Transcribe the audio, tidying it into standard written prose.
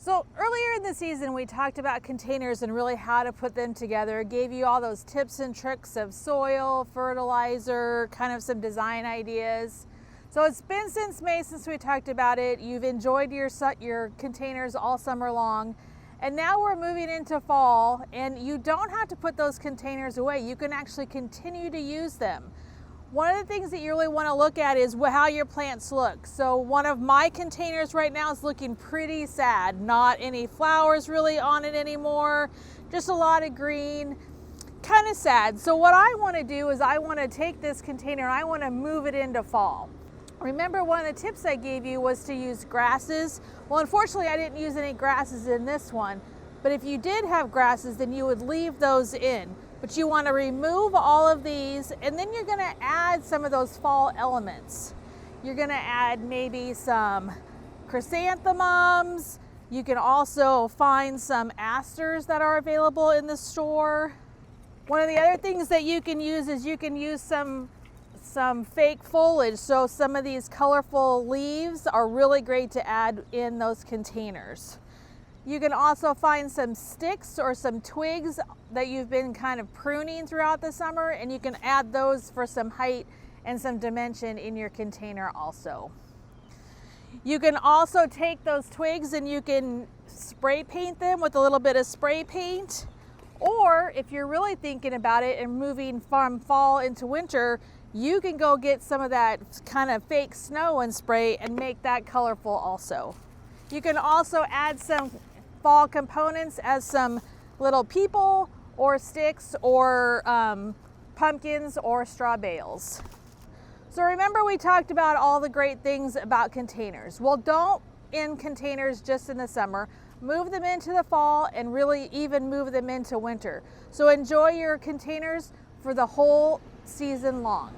So earlier in the season, we talked about containers and really how to put them together. Gave you all those tips and tricks of soil, fertilizer, kind of some design ideas. So it's been since May since we talked about it. You've enjoyed your containers all summer long. And now we're moving into fall, and you don't have to put those containers away. You can actually continue to use them. One of the things that you really want to look at is how your plants look. So one of my containers right now is looking pretty sad. Not any flowers really on it anymore, just a lot of green, kind of sad. So what I want to do is I want to take this container and I want to move it into fall. Remember, one of the tips I gave you was to use grasses. Well, unfortunately, I didn't use any grasses in this one, but if you did have grasses, then you would leave those in. But you want to remove all of these, and then you're going to add some of those fall elements. You're going to add maybe some chrysanthemums. You can also find some asters that are available in the store. One of the other things that you can use is you can use some fake foliage. So some of these colorful leaves are really great to add in those containers. You can also find some sticks or some twigs that you've been kind of pruning throughout the summer, and you can add those for some height and some dimension in your container also. You can also take those twigs and you can spray paint them with a little bit of spray paint, or if you're really thinking about it and moving from fall into winter, you can go get some of that kind of fake snow and spray and make that colorful also. You can also add some fall components as some little people or sticks or pumpkins or straw bales. So remember, we talked about all the great things about containers. Well, don't end containers just in the summer. Move them into the fall and really even move them into winter. So enjoy your containers for the whole season long.